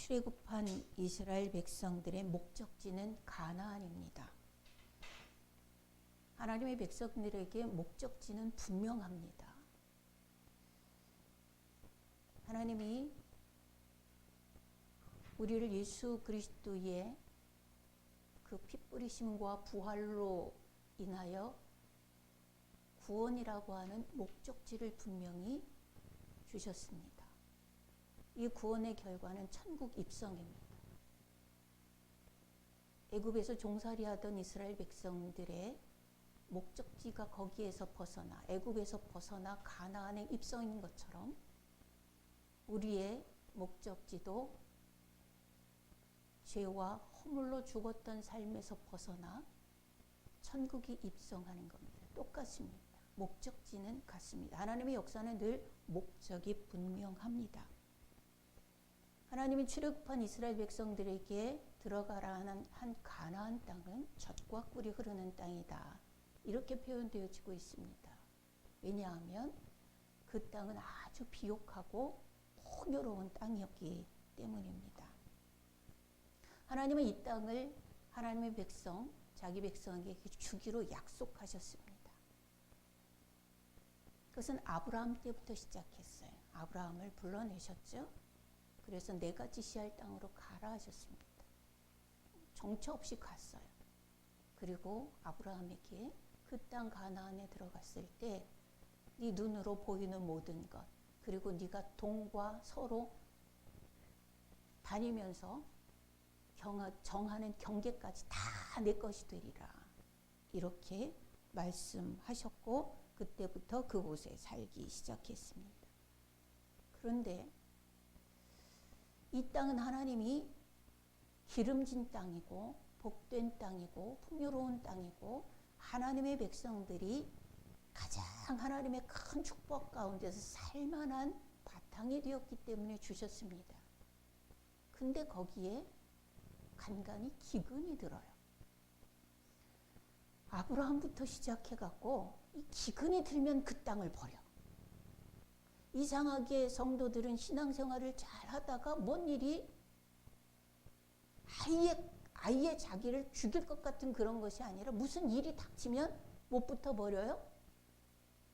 출애굽한 이스라엘 백성들의 목적지는 가나안입니다. 하나님의 백성들에게 목적지는 분명합니다. 하나님이 우리를 예수 그리스도의 그 피 뿌리심과 부활로 인하여 구원이라고 하는 목적지를 분명히 주셨습니다. 이 구원의 결과는 천국 입성입니다. 애굽에서 종살이하던 이스라엘 백성들의 목적지가 거기에서 벗어나 애굽에서 벗어나 가나안에 입성인 것처럼 우리의 목적지도 죄와 허물로 죽었던 삶에서 벗어나 천국이 입성하는 겁니다. 똑같습니다. 목적지는 같습니다. 하나님의 역사는 늘 목적이 분명합니다. 하나님이 출애굽한 이스라엘 백성들에게 들어가라 하는 한 가나안 땅은 젖과 꿀이 흐르는 땅이다. 이렇게 표현되어지고 있습니다. 왜냐하면 그 땅은 아주 비옥하고 풍요로운 땅이었기 때문입니다. 하나님은 이 땅을 하나님의 백성, 자기 백성에게 주기로 약속하셨습니다. 그것은 아브라함 때부터 시작했어요. 아브라함을 불러내셨죠. 그래서 내가 지시할 땅으로 가라 하셨습니다. 정처 없이 갔어요. 그리고 아브라함에게 그 땅 가나안에 들어갔을 때 네 눈으로 보이는 모든 것, 그리고 네가 동과 서로 다니면서 정하는 경계까지 다 내 것이 되리라. 이렇게 말씀하셨고 그때부터 그곳에 살기 시작했습니다. 그런데 이 땅은 하나님이 기름진 땅이고 복된 땅이고 풍요로운 땅이고 하나님의 백성들이 가장 하나님의 큰 축복 가운데서 살만한 바탕이 되었기 때문에 주셨습니다. 근데 거기에 간간히 기근이 들어요. 아브라함부터 시작해갖고 이 기근이 들면 그 땅을 버려. 이상하게 성도들은 신앙생활을 잘 하다가 뭔 일이 아예 자기를 죽일 것 같은 그런 것이 아니라 무슨 일이 닥치면 무엇부터 버려요?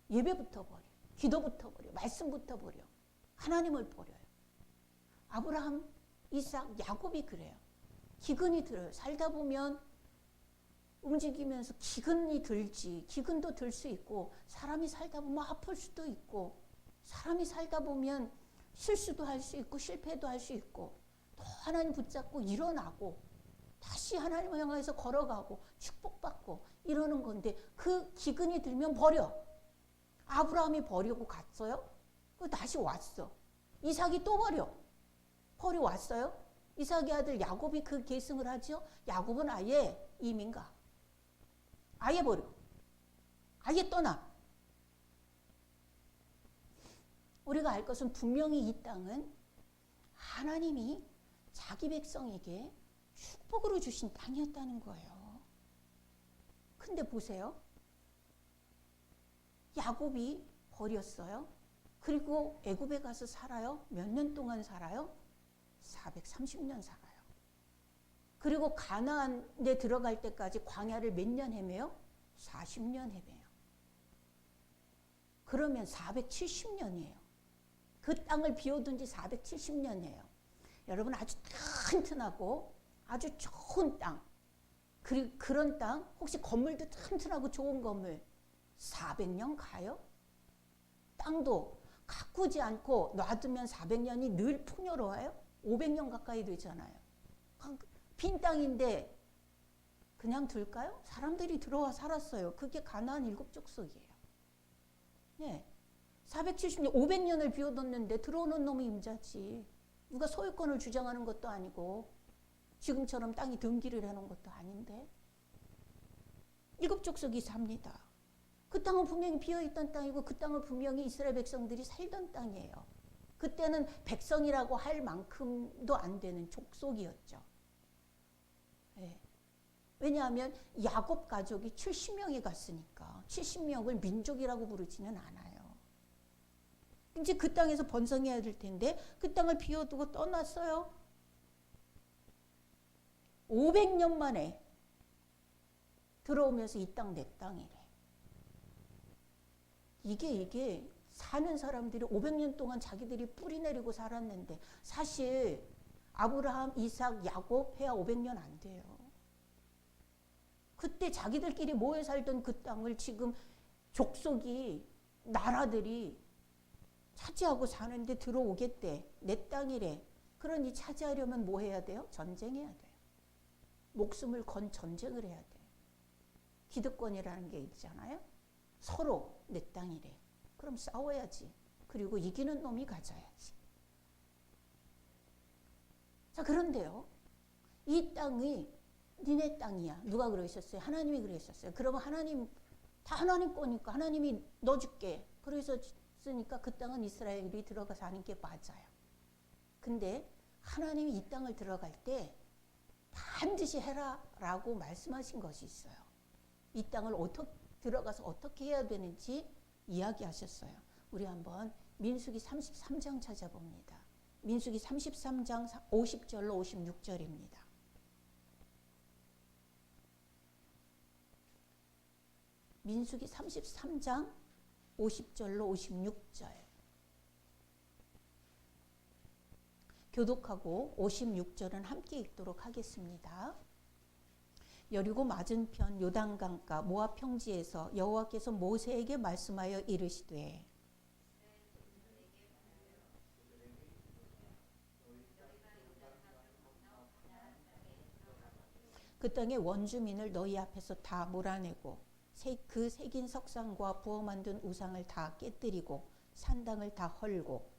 예배부터 버려. 기도부터 버려. 말씀부터 버려. 하나님을 버려요. 아브라함, 이삭, 야곱이 그래요. 기근이 들어요. 살다 보면 움직이면서 기근이 들지. 기근도 들 수 있고 사람이 살다 보면 아플 수도 있고 사람이 살다 보면 실수도 할 수 있고 실패도 할 수 있고 또 하나님 붙잡고 일어나고 다시 하나님을 향해서 걸어가고 축복받고 이러는 건데 그 기근이 들면 버려. 아브라함이 버리고 갔어요. 다시 왔어. 이삭이 또 버려 왔어요. 이삭의 아들 야곱이 그 계승을 하죠. 야곱은 아예 이민 가. 아예 버려. 아예 떠나. 우리가 알 것은 분명히 이 땅은 하나님이 자기 백성에게 축복으로 주신 땅이었다는 거예요. 근데 보세요. 야곱이 버렸어요. 그리고 애굽에 가서 살아요. 몇 년 동안 살아요? 430년 살아요. 그리고 가나안에 들어갈 때까지 광야를 몇 년 헤매요? 40년 헤매요. 그러면 470년이에요. 그 땅을 비워둔 지 470년이에요. 여러분 아주 튼튼하고 아주 좋은 땅, 그리고 그런 땅, 혹시 건물도 튼튼하고 좋은 건물 400년 가요? 땅도 가꾸지 않고 놔두면 400년이 늘 풍요로워요? 500년 가까이 되잖아요. 빈 땅인데 그냥 둘까요? 사람들이 들어와 살았어요. 그게 가나안 일곱 족속이에요. 네. 470년, 500년을 비워뒀는데 들어오는 놈이 임자지. 누가 소유권을 주장하는 것도 아니고 지금처럼 땅이 등기를 해놓은 것도 아닌데 일곱 족속이 삽니다. 그 땅은 분명히 비어있던 땅이고 그 땅은 분명히 이스라엘 백성들이 살던 땅이에요. 그때는 백성이라고 할 만큼도 안 되는 족속이었죠. 네. 왜냐하면 야곱 가족이 70명이 갔으니까 70명을 민족이라고 부르지는 않아요. 이제 그 땅에서 번성해야 될 텐데 그 땅을 비워두고 떠났어요. 500년 만에 들어오면서 이 땅 내 땅이래. 이게 사는 사람들이 500년 동안 자기들이 뿌리 내리고 살았는데 사실 아브라함, 이삭, 야곱 해야 500년 안 돼요. 그때 자기들끼리 모여 살던 그 땅을 지금 족속이 나라들이 차지하고 사는데 들어오겠대. 내 땅이래. 그러니 차지하려면 뭐 해야 돼요? 전쟁해야 돼요. 목숨을 건 전쟁을 해야 돼요. 기득권이라는 게 있잖아요. 서로 내 땅이래. 그럼 싸워야지. 그리고 이기는 놈이 가져야지. 자, 그런데요. 이 땅이 니네 땅이야. 누가 그러셨어요? 하나님이 그러셨어요. 그러면 하나님, 다 하나님 거니까 하나님이 넣어줄게. 그래서 쓰니까 그 땅은 이스라엘이 들어가 사는 게 맞아요. 근데 하나님이 이 땅을 들어갈 때 반드시 해라 라고 말씀하신 것이 있어요. 이 땅을 들어가서 어떻게 해야 되는지 이야기하셨어요. 우리 한번 민수기 33장 찾아봅니다. 민수기 33장 50절로 56절입니다. 민수기 33장 50절로 56절. 교독하고 56절은 함께 읽도록 하겠습니다. 여리고 맞은편 요단강가 모압 평지에서 여호와께서 모세에게 말씀하여 이르시되 그 땅의 원주민을 너희 앞에서 다 몰아내고 그 새긴 석상과 부어 만든 우상을 다 깨뜨리고 산당을 다 헐고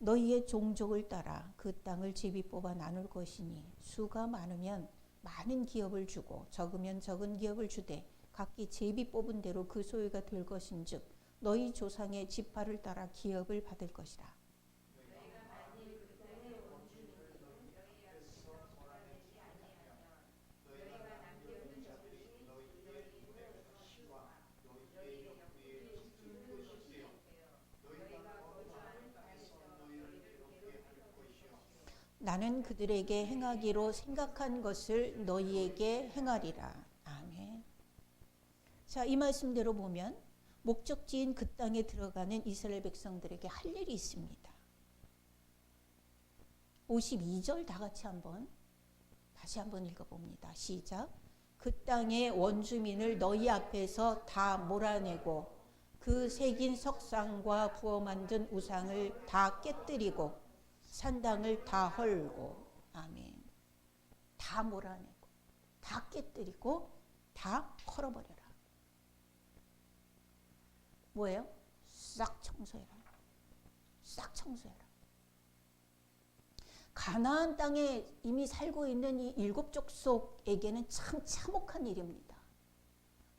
너희의 종족을 따라 그 땅을 제비 뽑아 나눌 것이니 수가 많으면 많은 기업을 주고 적으면 적은 기업을 주되 각기 제비 뽑은 대로 그 소유가 될 것인즉 너희 조상의 지파를 따라 기업을 받을 것이라. 나는 그들에게 행하기로 생각한 것을 너희에게 행하리라. 아멘. 자, 이 말씀대로 보면 목적지인 그 땅에 들어가는 이스라엘 백성들에게 할 일이 있습니다. 52절 다 같이 다시 한번 읽어봅니다. 시작. 그 땅의 원주민을 너희 앞에서 다 몰아내고 그 새긴 석상과 부어 만든 우상을 다 깨뜨리고 산당을 다 헐고. 아멘. 다 몰아내고 다 깨뜨리고 다 헐어버려라. 뭐예요? 싹 청소해라. 싹 청소해라. 가나안 땅에 이미 살고 있는 이 7족속에게는 참 참혹한 일입니다.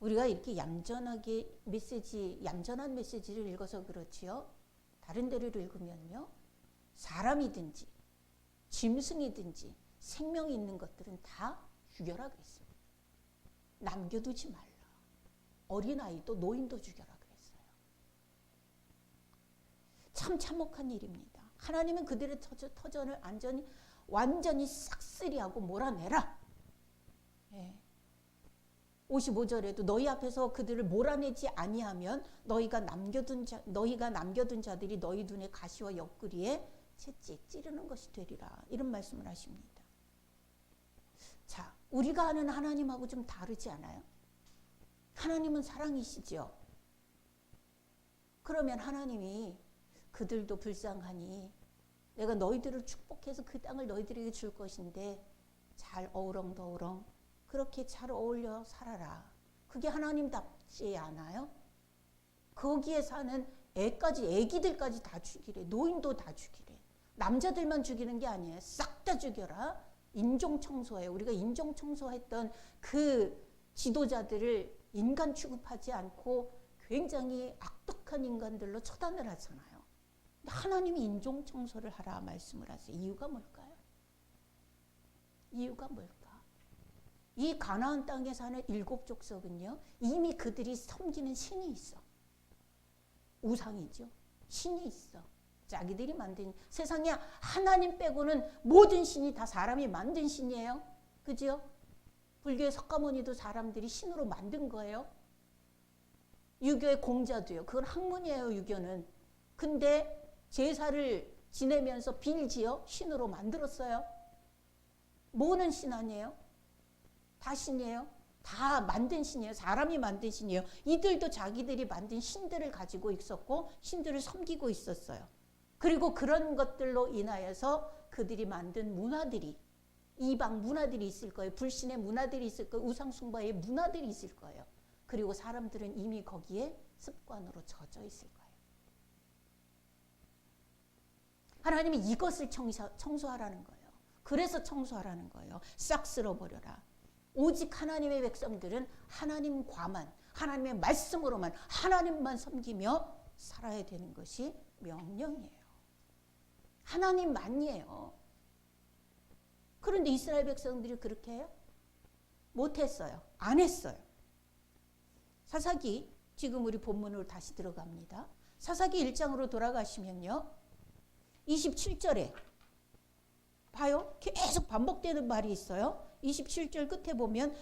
우리가 이렇게 얌전한 메시지를 읽어서 그렇지요. 다른 데를 읽으면요. 사람이든지 짐승이든지 생명이 있는 것들은 다 죽여라 그랬어요. 남겨두지 말라. 어린아이도 노인도 죽여라 그랬어요. 참 참혹한 일입니다. 하나님은 그들의 터전을 완전히 싹쓸이하고 몰아내라. 예. 55절에도 너희 앞에서 그들을 몰아내지 아니하면 너희가 남겨둔 자들이 너희 눈에 가시와 옆구리에 채찍 찌르는 것이 되리라. 이런 말씀을 하십니다. 자, 우리가 아는 하나님하고 좀 다르지 않아요? 하나님은 사랑이시죠. 그러면 하나님이 그들도 불쌍하니 내가 너희들을 축복해서 그 땅을 너희들에게 줄 것인데 잘 어우렁더우렁 그렇게 잘 어울려 살아라. 그게 하나님답지 않아요? 거기에 사는 애기들까지 다 죽이래. 노인도 다 죽이래. 남자들만 죽이는 게 아니에요. 싹 다 죽여라. 인종청소예요. 우리가 인종청소했던 그 지도자들을 인간 취급하지 않고 굉장히 악독한 인간들로 처단을 하잖아요. 하나님이 인종청소를 하라 말씀을 하세요. 이유가 뭘까요? 이유가 뭘까? 이 가나안 땅에 사는 7족속은요. 이미 그들이 섬기는 신이 있어. 우상이죠. 신이 있어. 자기들이 만든, 세상에 하나님 빼고는 모든 신이 다 사람이 만든 신이에요. 그죠? 불교의 석가모니도 사람들이 신으로 만든 거예요. 유교의 공자도요. 그건 학문이에요, 유교는. 근데 제사를 지내면서 빌지요? 신으로 만들었어요. 뭐는 신 아니에요? 다 신이에요. 다 만든 신이에요. 사람이 만든 신이에요. 이들도 자기들이 만든 신들을 가지고 있었고 신들을 섬기고 있었어요. 그리고 그런 것들로 인하여서 그들이 만든 문화들이, 이방 문화들이 있을 거예요. 불신의 문화들이 있을 거예요. 우상숭배의 문화들이 있을 거예요. 그리고 사람들은 이미 거기에 습관으로 젖어 있을 거예요. 하나님이 이것을 청소하라는 거예요. 그래서 청소하라는 거예요. 싹 쓸어버려라. 오직 하나님의 백성들은 하나님과만, 하나님의 말씀으로만, 하나님만 섬기며 살아야 되는 것이 명령이에요. 하나님만이에요. 그런데 이스라엘 백성들이 그렇게 해요? 못했어요. 안 했어요. 사사기, 지금 우리 본문으로 다시 들어갑니다. 사사기 1장으로 돌아가시면요. 27절에 봐요. 계속 반복되는 말이 있어요. 27절 끝에 보면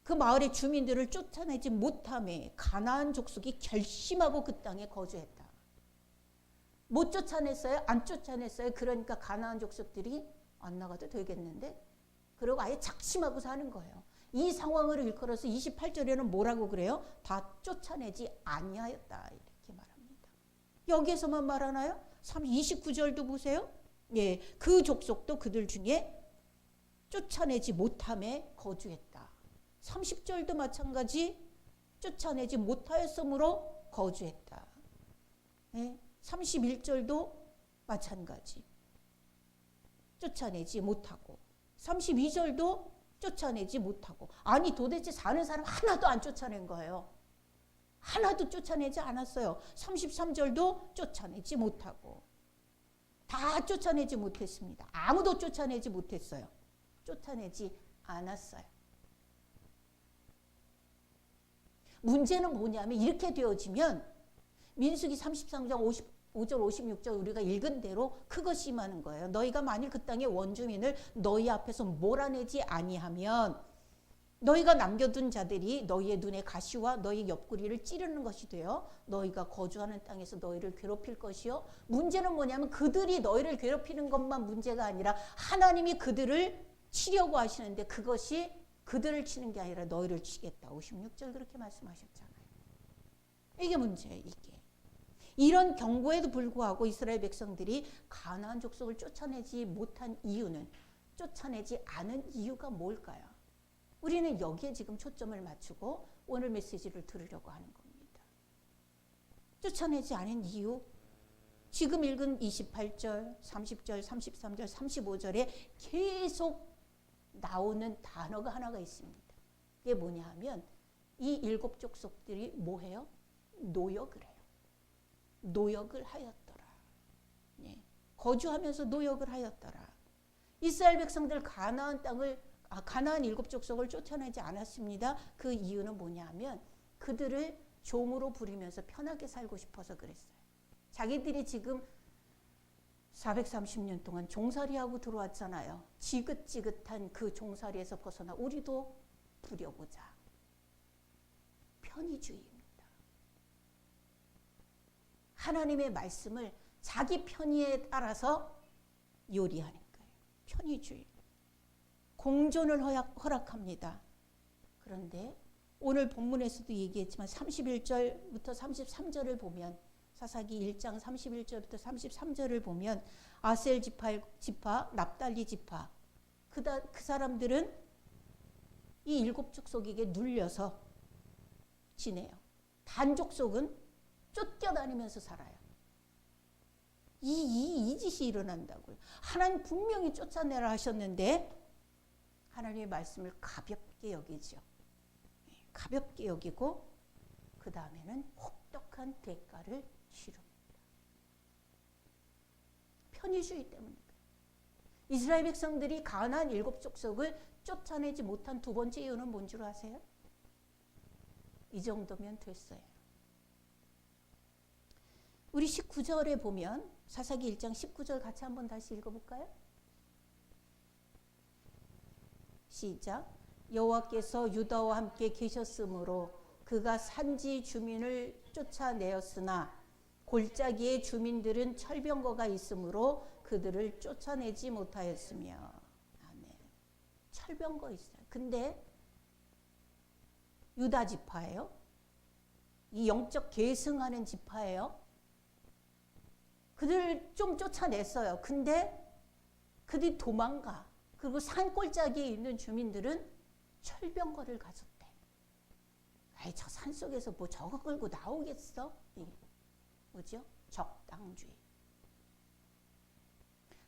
그 마을의 주민들을 쫓아내지 못함에 가나안 족속이 결심하고 그 땅에 거주했다. 못 쫓아냈어요? 안 쫓아냈어요? 그러니까 가나안 족속들이 안 나가도 되겠는데? 그리고 아예 작심하고 사는 거예요. 이 상황을 일컬어서 28절에는 뭐라고 그래요? 다 쫓아내지 아니하였다 이렇게 말합니다. 여기에서만 말하나요? 29절도 보세요. 예, 그 족속도 그들 중에 쫓아내지 못함에 거주했다. 30절도 마찬가지 쫓아내지 못하였으므로 거주했다. 예, 31절도 마찬가지 쫓아내지 못하고 32절도 쫓아내지 못하고. 아니 도대체 사는 사람 하나도 안 쫓아낸 거예요. 하나도 쫓아내지 않았어요. 33절도 쫓아내지 못하고. 다 쫓아내지 못했습니다. 아무도 쫓아내지 못했어요. 쫓아내지 않았어요. 문제는 뭐냐면 이렇게 되어지면 민수기 33장 55절 56절 우리가 읽은 대로 그것이 임하는 거예요. 너희가 만일 그 땅의 원주민을 너희 앞에서 몰아내지 아니하면 너희가 남겨둔 자들이 너희의 눈에 가시와 너희 옆구리를 찌르는 것이 되어 너희가 거주하는 땅에서 너희를 괴롭힐 것이요. 문제는 뭐냐면 그들이 너희를 괴롭히는 것만 문제가 아니라 하나님이 그들을 치려고 하시는데 그것이 그들을 치는 게 아니라 너희를 치겠다. 56절 그렇게 말씀하셨잖아요. 이게 문제예요. 이게. 이런 경고에도 불구하고 이스라엘 백성들이 가나안 족속을 쫓아내지 못한 이유는, 쫓아내지 않은 이유가 뭘까요? 우리는 여기에 지금 초점을 맞추고 오늘 메시지를 들으려고 하는 겁니다. 쫓아내지 않은 이유, 지금 읽은 28절, 30절, 33절, 35절에 계속 나오는 단어가 하나가 있습니다. 그게 뭐냐 하면 이 일곱 족속들이 뭐 해요? 노역을 해요. 노역을 하였더라. 예. 거주하면서 노역을 하였더라. 이스라엘 백성들 가나안 일곱 족속을 쫓아내지 않았습니다. 그 이유는 뭐냐면 그들을 종으로 부리면서 편하게 살고 싶어서 그랬어요. 자기들이 지금 430년 동안 종살이하고 들어왔잖아요. 지긋지긋한 그 종살이에서 벗어나 우리도 부려보자. 편의주의입니다. 하나님의 말씀을 자기 편의에 따라서 요리하는 거예요. 편의주의. 공존을 허락합니다. 그런데 오늘 본문에서도 얘기했지만 31절부터 33절을 보면 사사기 1장 31절부터 33절을 보면 아셀 지파, 납달리 지파 그 사람들은 이 일곱 족속에게 눌려서 지내요. 단 족속은 쫓겨다니면서 살아요. 이 짓이 일어난다고요. 하나님 분명히 쫓아내라 하셨는데 하나님의 말씀을 가볍게 여기죠. 가볍게 여기고 그 다음에는 혹독한 대가를 치릅니다. 편의주의 때문입니다. 이스라엘 백성들이 가나안 일곱 족속을 쫓아내지 못한 두 번째 이유는 뭔 줄 아세요? 이 정도면 됐어요. 우리 19절에 보면 사사기 1장 19절 같이 한번 다시 읽어볼까요? 시작. 여호와께서 유다와 함께 계셨으므로 그가 산지 주민을 쫓아내었으나 골짜기의 주민들은 철병거가 있으므로 그들을 쫓아내지 못하였으며. 아멘. 철병거 있어요. 근데 유다 지파예요. 이 영적 계승하는 지파예요. 그들을 좀 쫓아냈어요. 근데 그들이 도망가. 그리고 산 골짜기에 있는 주민들은 철병거를 가졌대. 아이, 저 산속에서 뭐 저거 끌고 나오겠어? 뭐죠? 적당주의.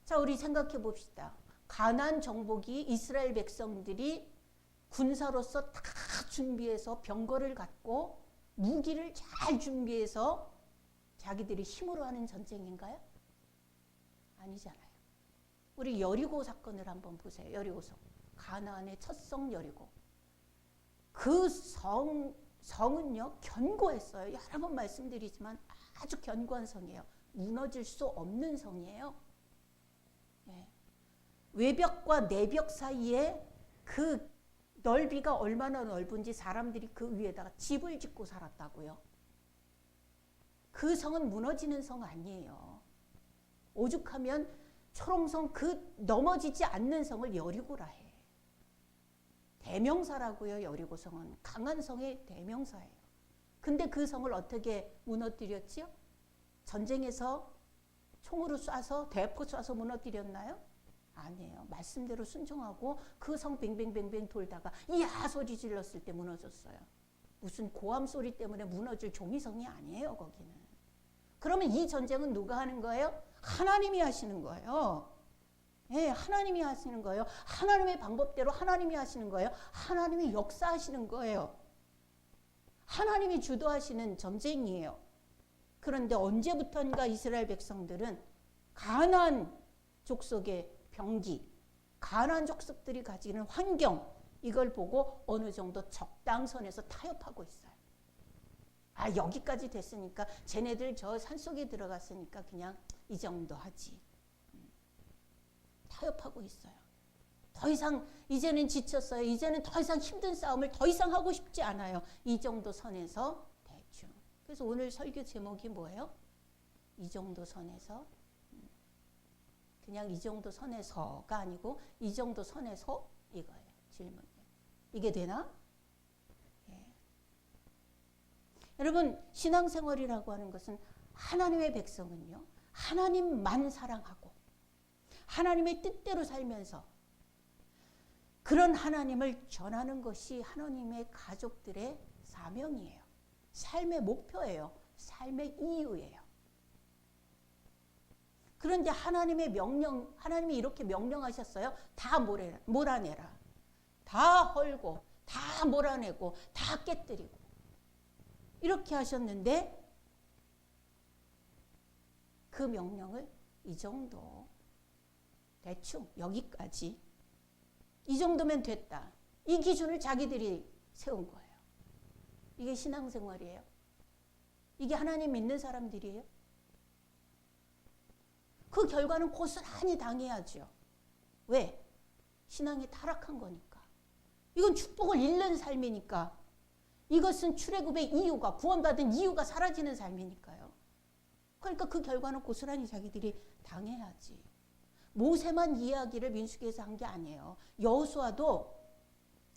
자, 우리 생각해 봅시다. 가나안 정복이 이스라엘 백성들이 군사로서 다 준비해서 병거를 갖고 무기를 잘 준비해서 자기들이 힘으로 하는 전쟁인가요? 아니잖아요. 우리 여리고 사건을 한번 보세요. 여리고성. 가나안의 첫 성 여리고. 그 성은요, 견고했어요. 여러 번 말씀드리지만 아주 견고한 성이에요. 무너질 수 없는 성이에요. 예. 외벽과 내벽 사이에 그 넓이가 얼마나 넓은지 사람들이 그 위에다가 집을 짓고 살았다고요. 그 성은 무너지는 성 아니에요. 오죽하면 초롱성 그 넘어지지 않는 성을 여리고라 해. 대명사라고요. 여리고성은 강한 성의 대명사예요. 근데 그 성을 어떻게 무너뜨렸지요? 전쟁에서 총으로 쏴서 대포 쏴서 무너뜨렸나요? 아니에요. 말씀대로 순종하고 그 성 뱅뱅뱅뱅 돌다가 이야 소리 질렀을 때 무너졌어요. 무슨 고함 소리 때문에 무너질 종이성이 아니에요. 거기는. 그러면 이 전쟁은 누가 하는 거예요? 하나님이 하시는 거예요. 예, 하나님이 하시는 거예요. 하나님의 방법대로 하나님이 하시는 거예요. 하나님이 역사하시는 거예요. 하나님이 주도하시는 전쟁이에요. 그런데 언제부턴가 이스라엘 백성들은 가나안 족속의 병기, 가나안 족속들이 가지는 환경, 이걸 보고 어느 정도 적당선에서 타협하고 있어요. 아, 여기까지 됐으니까 쟤네들 저 산속에 들어갔으니까 그냥 이 정도 하지. 타협하고 있어요. 더 이상 이제는 지쳤어요. 이제는 더 이상 힘든 싸움을 더 이상 하고 싶지 않아요. 이 정도 선에서 대충. 그래서 오늘 설교 제목이 뭐예요? 이 정도 선에서. 그냥 이 정도 선에서가 아니고 이 정도 선에서 이거예요. 질문. 이게 되나? 예. 여러분, 신앙생활이라고 하는 것은 하나님의 백성은요, 하나님만 사랑하고 하나님의 뜻대로 살면서 그런 하나님을 전하는 것이 하나님의 가족들의 사명이에요. 삶의 목표예요. 삶의 이유예요. 그런데 하나님의 명령, 하나님이 이렇게 명령하셨어요. 다 몰아내라. 다 헐고, 다 몰아내고, 다 깨뜨리고. 이렇게 하셨는데 그 명령을 이 정도, 대충 여기까지, 이 정도면 됐다. 이 기준을 자기들이 세운 거예요. 이게 신앙생활이에요. 이게 하나님 믿는 사람들이에요. 그 결과는 고스란히 당해야죠. 왜? 신앙이 타락한 거니까. 이건 축복을 잃는 삶이니까. 이것은 출애굽의 이유가, 구원받은 이유가 사라지는 삶이니까요. 그러니까 그 결과는 고스란히 자기들이 당해야지. 모세만 이야기를 민수기에서 한 게 아니에요. 여호수아도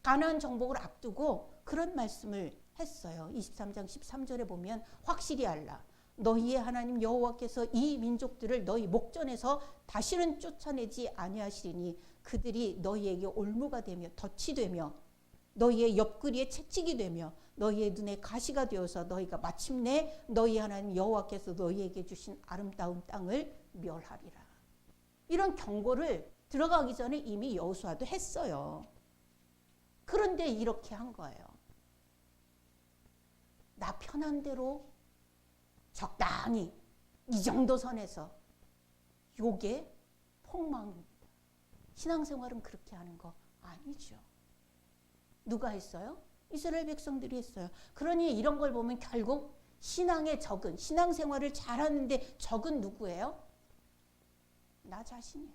가나안 정복을 앞두고 그런 말씀을 했어요. 23장 13절에 보면 확실히 알라. 너희의 하나님 여호와께서 이 민족들을 너희 목전에서 다시는 쫓아내지 아니하시리니 그들이 너희에게 올무가 되며 덫이 되며 너희의 옆구리에 채찍이 되며 너희의 눈에 가시가 되어서 너희가 마침내 너희 하나님 여호와께서 너희에게 주신 아름다운 땅을 멸하리라. 이런 경고를 들어가기 전에 이미 여호수아도 했어요. 그런데 이렇게 한 거예요. 나 편한 대로 적당히 이 정도 선에서. 요게 폭망입니다. 신앙생활은 그렇게 하는 거 아니죠. 누가 했어요? 이스라엘 백성들이 했어요. 그러니 이런 걸 보면 결국 신앙의 적은, 신앙생활을 잘하는데 적은 누구예요? 나 자신이에요.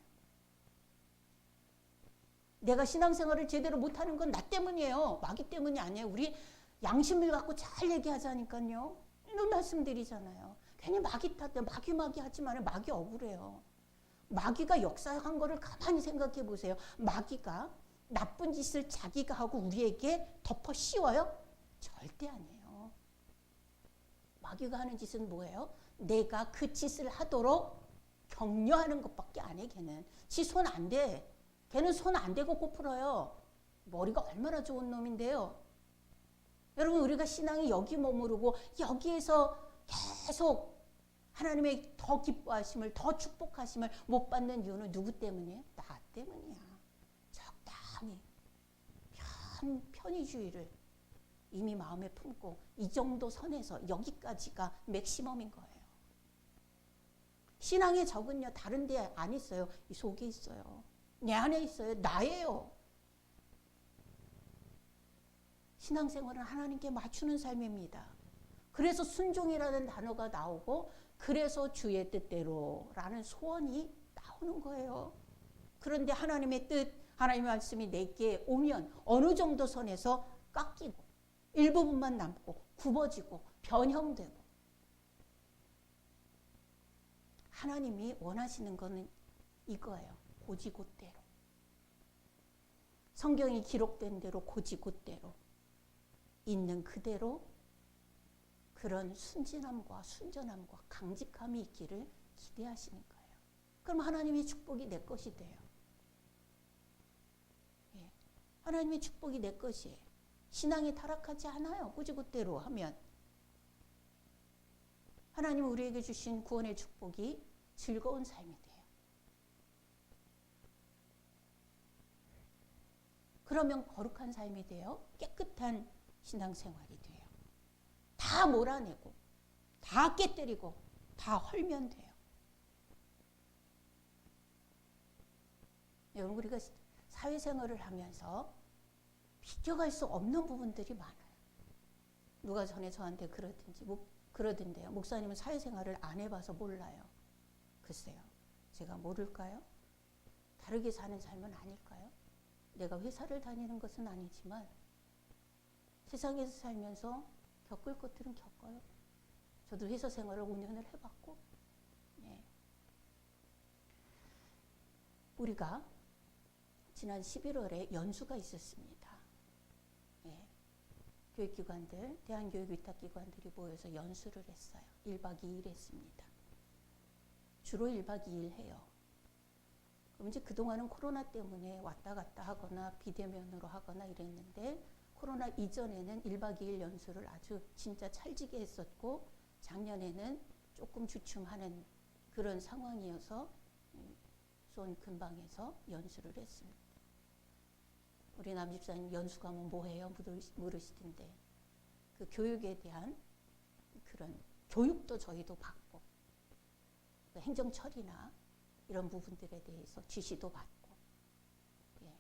내가 신앙생활을 제대로 못하는 건 나 때문이에요. 마귀 때문이 아니에요. 우리 양심을 갖고 잘 얘기하자니까요. 이런 말씀드리잖아요. 괜히 마귀 탓해. 마귀 하지 말아요. 마귀 억울해요. 마귀가 역사한 거를 가만히 생각해 보세요. 마귀가 나쁜 짓을 자기가 하고 우리에게 덮어 씌워요? 절대 아니에요. 마귀가 하는 짓은 뭐예요? 내가 그 짓을 하도록 격려하는 것밖에 안 해. 걔는 지 손 안 대. 걔는 손 안 대고 꼬풀어요. 머리가 얼마나 좋은 놈인데요. 여러분, 우리가 신앙이 여기 머무르고 여기에서 계속 하나님의 더 기뻐하심을, 더 축복하심을 못 받는 이유는 누구 때문이에요? 나 때문이야. 적당히 편의주의를 이미 마음에 품고 이 정도 선에서 여기까지가 맥시멈인 거예요. 신앙의 적은요, 다른 데 안 있어요. 이 속에 있어요. 내 안에 있어요. 나예요. 신앙생활은 하나님께 맞추는 삶입니다. 그래서 순종이라는 단어가 나오고, 그래서 주의 뜻대로 라는 소원이 나오는 거예요. 그런데 하나님의 뜻, 하나님의 말씀이 내게 오면 어느 정도 선에서 깎이고 일부분만 남고 굽어지고 변형되고, 하나님이 원하시는 거는 이거예요. 고지곧대로. 성경이 기록된 대로 고지곧대로 있는 그대로 그런 순진함과 순전함과 강직함이 있기를 기대하시는 거예요. 그럼 하나님의 축복이 내 것이 돼요. 예. 하나님의 축복이 내 것이에요. 신앙이 타락하지 않아요. 고지곧대로 하면. 하나님은 우리에게 주신 구원의 축복이 즐거운 삶이 돼요. 그러면 거룩한 삶이 돼요. 깨끗한 신앙생활이 돼요. 다 몰아내고 다 깨뜨리고 다 헐면 돼요. 여러분, 우리가 사회생활을 하면서 비껴갈 수 없는 부분들이 많아요. 누가 전에 저한테 그러던데요. 목사님은 사회생활을 안 해봐서 몰라요. 글쎄요. 제가 모를까요? 다르게 사는 삶은 아닐까요? 내가 회사를 다니는 것은 아니지만 세상에서 살면서 겪을 것들은 겪어요. 저도 회사 생활을 5년을 해봤고, 예. 우리가 지난 11월에 연수가 있었습니다. 예. 교육기관들, 대한교육위탁기관들이 모여서 연수를 했어요. 1박 2일 했습니다. 주로 1박 2일 해요. 그럼 이제 그동안은 코로나 때문에 왔다 갔다 하거나 비대면으로 하거나 이랬는데, 코로나 이전에는 1박 2일 연수를 아주 진짜 찰지게 했었고, 작년에는 조금 주춤하는 그런 상황이어서 수원 근방에서 연수를 했습니다. 우리 남집사님 연수 가면 뭐 해요? 물으시던데, 그 교육에 대한 그런 교육도 저희도 받고, 그 행정 처리나 이런 부분들에 대해서 지시도 받고, 예.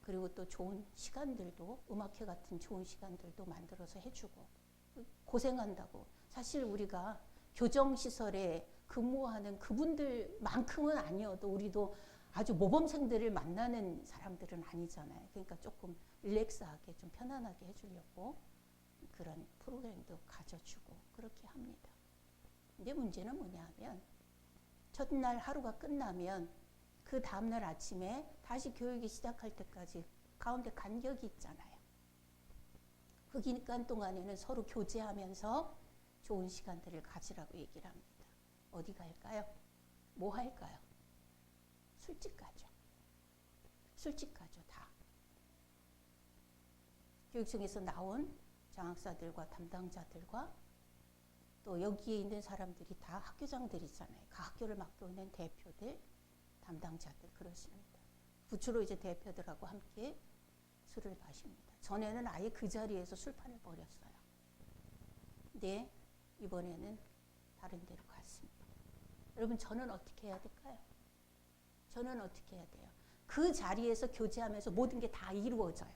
그리고 또 좋은 시간들도, 음악회 같은 좋은 시간들도 만들어서 해주고, 고생한다고. 사실 우리가 교정시설에 근무하는 그분들만큼은 아니어도 우리도 아주 모범생들을 만나는 사람들은 아니잖아요. 그러니까 조금 릴렉스하게 좀 편안하게 해주려고 그런 프로그램도 가져주고 그렇게 합니다. 근데 문제는 뭐냐 하면, 첫날 하루가 끝나면 그 다음날 아침에 다시 교육이 시작할 때까지 가운데 간격이 있잖아요. 그 기간 동안에는 서로 교제하면서 좋은 시간들을 가지라고 얘기를 합니다. 어디 갈까요? 뭐 할까요? 술집 가죠. 술집 가죠, 다. 교육청에서 나온 장학사들과 담당자들과 또 여기에 있는 사람들이 다 학교장들이잖아요. 그 학교를 맡고 있는 대표들, 담당자들, 그렇습니다. 부추로 이제 대표들하고 함께 술을 마십니다. 전에는 아예 그 자리에서 술판을 벌였어요. 근데 이번에는 다른 데로 갔습니다. 여러분, 저는 어떻게 해야 될까요? 저는 어떻게 해야 돼요? 그 자리에서 교제하면서 모든 게 다 이루어져요.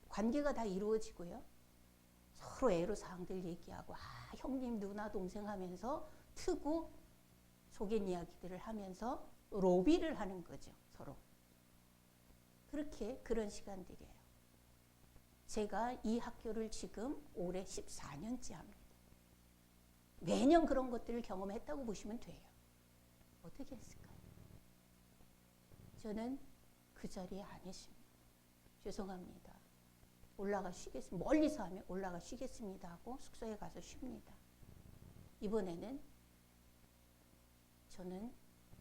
관계가 다 이루어지고요. 서로 애로사항들 얘기하고 형님 누나 동생 하면서 트고 속엔 이야기들을 하면서 로비를 하는 거죠. 서로. 그렇게 그런 시간들이에요. 제가 이 학교를 지금 올해 14년째 합니다. 매년 그런 것들을 경험했다고 보시면 돼요. 어떻게 했을까요? 저는 그 자리에 안 했습니다. 죄송합니다. 올라가 쉬겠습니다. 멀리서 하면 올라가 쉬겠습니다 하고 숙소에 가서 쉽니다. 이번에는 저는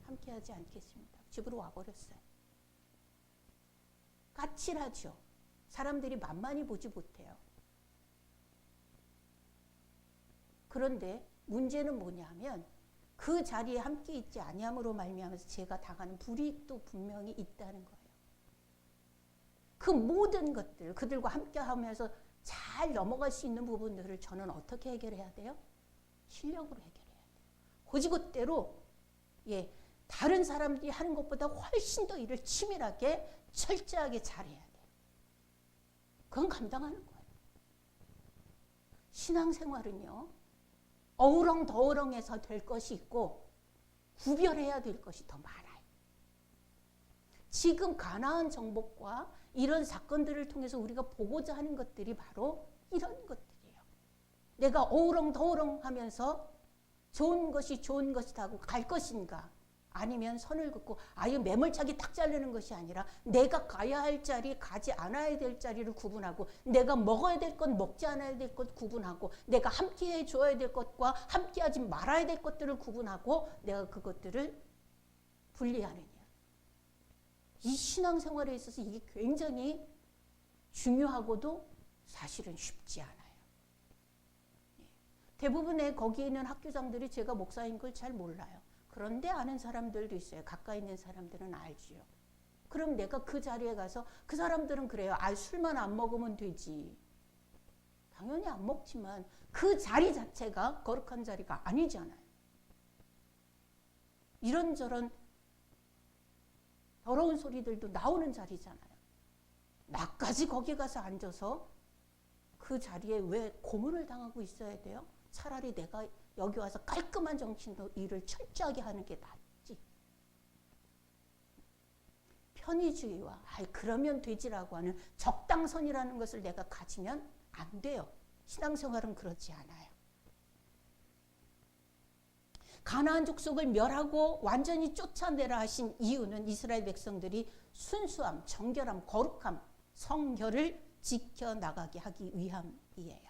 함께하지 않겠습니다. 집으로 와버렸어요. 까칠하죠. 사람들이 만만히 보지 못해요. 그런데 문제는 뭐냐면 그 자리에 함께 있지 아니함으로 말미암아서 제가 당하는 불이익도 분명히 있다는 거예요. 그 모든 것들, 그들과 함께 하면서 잘 넘어갈 수 있는 부분들을 저는 어떻게 해결해야 돼요? 실력으로 해결해야 돼요. 고지곳대로 다른 사람들이 하는 것보다 훨씬 더 일을 치밀하게 철저하게 잘해야 돼요. 그건 감당하는 거예요. 신앙생활은요. 어우렁더우렁해서 될 것이 있고 구별해야 될 것이 더 많아요. 지금 가나안 정복과 이런 사건들을 통해서 우리가 보고자 하는 것들이 바로 이런 것들이에요. 내가 어우렁더우렁 하면서 좋은 것이다 하고 갈 것인가, 아니면 선을 긋고 아예 매몰차게 딱 자르는 것이 아니라 내가 가야 할 자리, 가지 않아야 될 자리를 구분하고, 내가 먹어야 될 것, 먹지 않아야 될 것 구분하고, 내가 함께 해줘야 될 것과 함께 하지 말아야 될 것들을 구분하고 내가 그것들을 분리하느냐. 이 신앙생활에 있어서 이게 굉장히 중요하고도 사실은 쉽지 않아요. 대부분의 거기에 있는 학교장들이 제가 목사인 걸 잘 몰라요. 그런데 아는 사람들도 있어요. 가까이 있는 사람들은 알지요. 그럼 내가 그 자리에 가서, 그 사람들은 그래요. 술만 안 먹으면 되지. 당연히 안 먹지만 그 자리 자체가 거룩한 자리가 아니잖아요. 이런저런 더러운 소리들도 나오는 자리잖아요. 나까지 거기 가서 앉아서 그 자리에 왜 고문을 당하고 있어야 돼요? 차라리 내가 여기 와서 깔끔한 정신으로 일을 철저하게 하는 게 낫지. 편의주의와 그러면 되지라고 하는 적당선이라는 것을 내가 가지면 안 돼요. 신앙생활은 그렇지 않아요. 가나안 족속을 멸하고 완전히 쫓아내라 하신 이유는 이스라엘 백성들이 순수함, 정결함, 거룩함, 성결을 지켜나가게 하기 위함이에요.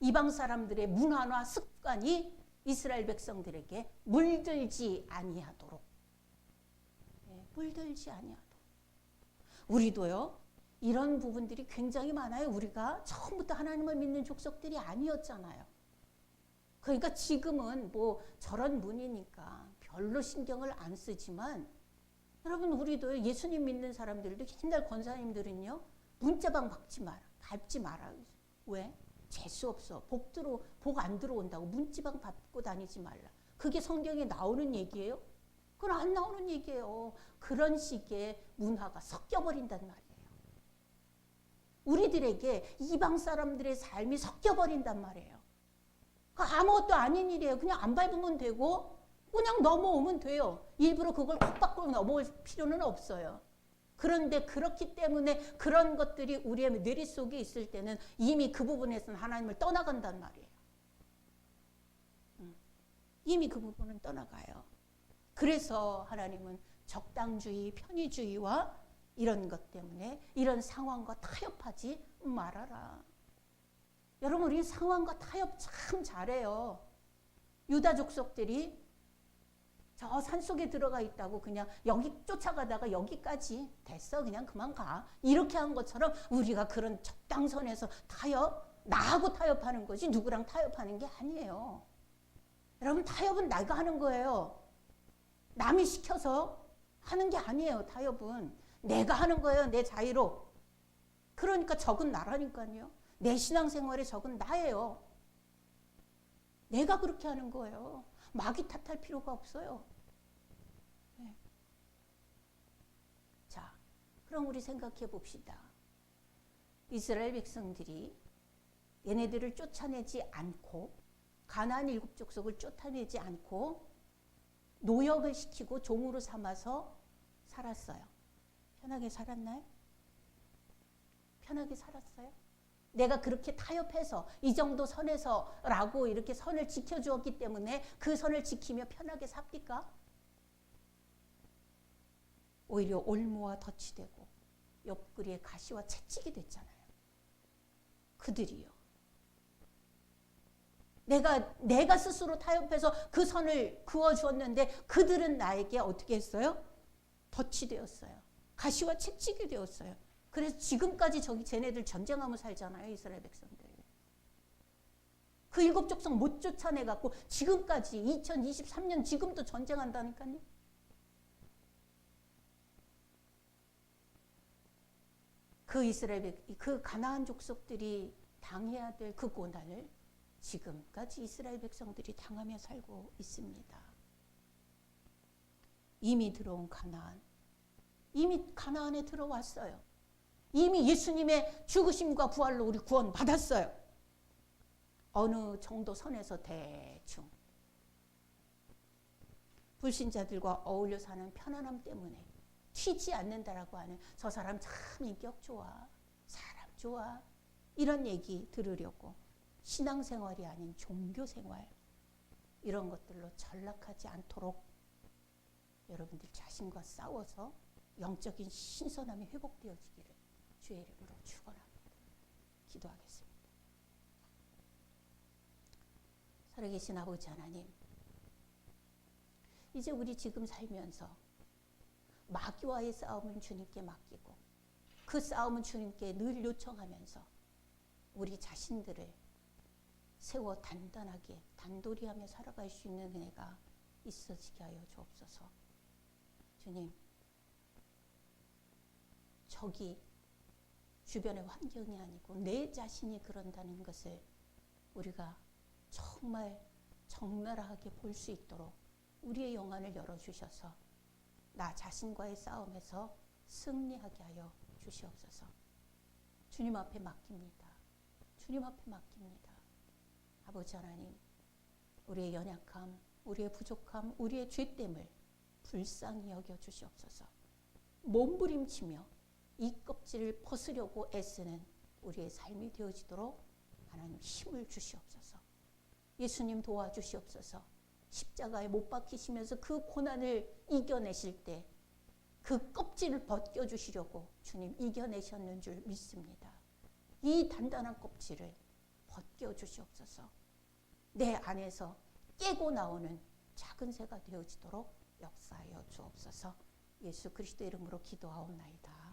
이방 사람들의 문화나 습관이 이스라엘 백성들에게 물들지 아니하도록. 물들지 아니하도록. 우리도요, 이런 부분들이 굉장히 많아요. 우리가 처음부터 하나님을 믿는 족속들이 아니었잖아요. 그러니까 지금은 뭐 저런 문이니까 별로 신경을 안 쓰지만, 여러분 우리도 예수님 믿는 사람들도 옛날 권사님들은요, 문자방 밟지 마라. 왜? 재수 없어. 복 안 들어온다고 문지방 밟고 다니지 말라. 그게 성경에 나오는 얘기예요? 그건 안 나오는 얘기예요. 그런 식의 문화가 섞여버린단 말이에요. 우리들에게 이방 사람들의 삶이 섞여버린단 말이에요. 아무것도 아닌 일이에요. 그냥 안 밟으면 되고 그냥 넘어오면 돼요. 일부러 그걸 콕 받고 넘어올 필요는 없어요. 그런데 그렇기 때문에 그런 것들이 우리의 뇌리 속에 있을 때는 이미 그 부분에서는 하나님을 떠나간단 말이에요. 이미 그 부분은 떠나가요. 그래서 하나님은 적당주의, 편의주의와 이런 것 때문에 이런 상황과 타협하지 말아라. 여러분, 우리 상황과 타협 참 잘해요. 유다 족속들이 저 산속에 들어가 있다고 그냥 여기 쫓아가다가 여기까지 됐어, 그냥 그만 가, 이렇게 한 것처럼 우리가 그런 적당선에서 나하고 타협하는 거지 누구랑 타협하는 게 아니에요. 여러분, 타협은 내가 하는 거예요. 남이 시켜서 하는 게 아니에요. 타협은 내가 하는 거예요. 내 자유로. 그러니까 적은 나라니까요. 내 신앙생활의 적은 나예요. 내가 그렇게 하는 거예요. 마귀 탓할 필요가 없어요. 네. 자, 그럼 우리 생각해 봅시다. 이스라엘 백성들이 얘네들을 쫓아내지 않고 가나안 7족속을 쫓아내지 않고 노역을 시키고 종으로 삼아서 살았어요. 편하게 살았나요? 편하게 살았어요? 내가 그렇게 타협해서 이 정도 선에서라고 이렇게 선을 지켜주었기 때문에 그 선을 지키며 편하게 삽니까? 오히려 올무와 덫이 되고 옆구리에 가시와 채찍이 됐잖아요. 그들이요. 내가 스스로 타협해서 그 선을 그어주었는데 그들은 나에게 어떻게 했어요? 덫이 되었어요. 가시와 채찍이 되었어요. 그래서 지금까지 쟤네들 전쟁하며 살잖아요. 이스라엘 백성들. 그 7족속 못 쫓아내갖고 지금까지 2023년 지금도 전쟁한다니까요. 그 가나안 족속들이 당해야 될 그 고난을 지금까지 이스라엘 백성들이 당하며 살고 있습니다. 이미 들어온 가나안. 이미 가나안에 들어왔어요. 이미 예수님의 죽으심과 부활로 우리 구원 받았어요. 어느 정도 선에서 대충 불신자들과 어울려 사는 편안함 때문에 튀지 않는다라고 하는 저 사람 참 인격 좋아, 사람 좋아 이런 얘기 들으려고 신앙생활이 아닌 종교생활 이런 것들로 전락하지 않도록 여러분들 자신과 싸워서 영적인 신선함이 회복되어지기를 주의 이름으로 축원합니다. 기도하겠습니다. 살아계신 아버지 하나님, 이제 우리 지금 살면서 마귀와의 싸움은 주님께 맡기고 그 싸움은 주님께 늘 요청하면서 우리 자신들을 세워 단단하게 단도리하며 살아갈 수 있는 은혜가 있어지게 하여 주옵소서. 주님, 적이 주변의 환경이 아니고 내 자신이 그런다는 것을 우리가 정말 적나라하게 볼 수 있도록 우리의 영안을 열어주셔서 나 자신과의 싸움에서 승리하게 하여 주시옵소서. 주님 앞에 맡깁니다. 주님 앞에 맡깁니다. 아버지 하나님, 우리의 연약함, 우리의 부족함, 우리의 죄됨을 불쌍히 여겨 주시옵소서. 몸부림치며 이 껍질을 벗으려고 애쓰는 우리의 삶이 되어지도록 하나님 힘을 주시옵소서. 예수님 도와주시옵소서. 십자가에 못 박히시면서 그 고난을 이겨내실 때 그 껍질을 벗겨주시려고 주님 이겨내셨는 줄 믿습니다. 이 단단한 껍질을 벗겨주시옵소서. 내 안에서 깨고 나오는 작은 새가 되어지도록 역사하여 주옵소서. 예수 그리스도 이름으로 기도하옵나이다.